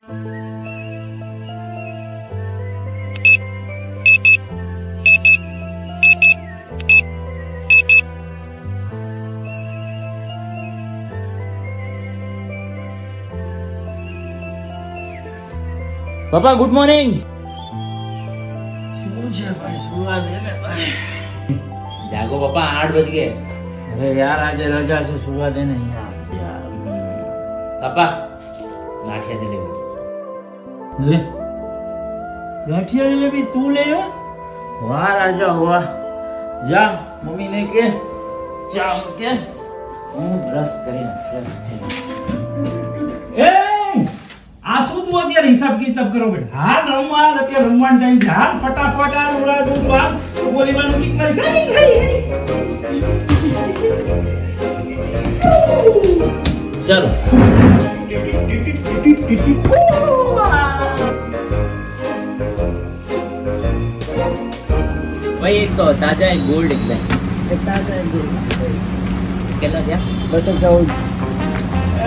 પપ્પા good morning. શું છે ભાઈ, સુવા દે ને ભાઈ. જાગો પપ્પા, 8 વાજ ગયે. અરે યાર આજે રજા છે, સુવા દે ને યાર. પપ્પા ગાંઠિયા જલેબી. લે ગાંઠિયા જલેબી તું લે આવ્યો? વાહ રાજા વાહ. જા મમ્મીને કે ચા મૂકે, હું બ્રશ કરીને ફ્રેશ થઈને. એ આ શું તું અત્યારે હિસાબ કિતાબ કરો બેટા? હાથ રમવા અત્યારે રમવાનો ટાઈમ છે. હાથ ફટાફટ આ રોડા દઉં તો આ ગોલીબારનું કિક મારી સાઈ ચલો ભાઈ, એક તો તાજા એક ગોલ્ડ એકલા કેટલા થયા? 214.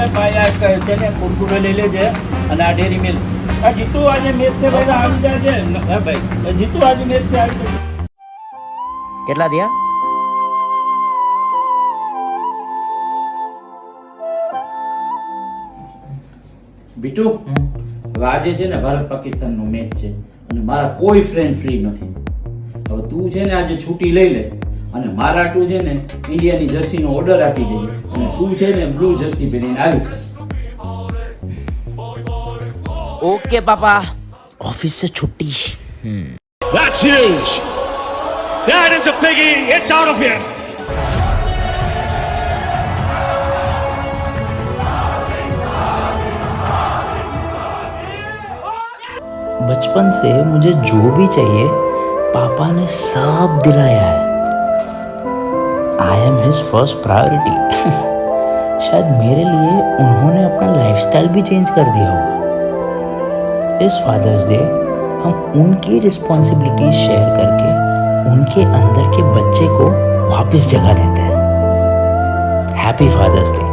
એ ભાઈ આ કહે છે ને કુરકુરે લઈ લેજે અને આ ડેરી મિલ્ક. આ જીતુ આજે મેચ છે ભાઈ, આવી જાજે. હા ભાઈ જીતુ આજે મેચ છે, આવી જાજે. કેટલા થયા? બીટુ હવે આજે છે ને ભારત પાકિસ્તાન નો મેચ છે અને મારા કોઈ ફ્રેન્ડ ફ્રી નથી. હવે તું છે ને આજે છૂટી લઈ લે અને મારા તું છે ને ઇન્ડિયાની જર્સી નો ઓર્ડર આપી દે અને તું છે ને બ્લુ જર્સી પહેરીને આવી જા. ઓકે પાપા, ઓફિસ से छुट्टी. That's huge. That is a biggie. It's out of here. बचपन से मुझे जो भी चाहिए पापा ने सब दिलाया है. I am his first priority. शायद मेरे लिए उन्होंने अपना लाइफस्टाइल भी चेंज कर दिया होगा. इस फादर्स डे हम उनकी रिस्पॉन्सिबिलिटीज शेयर करके उनके अंदर के बच्चे को वापस जगा देते हैं. Happy father's day.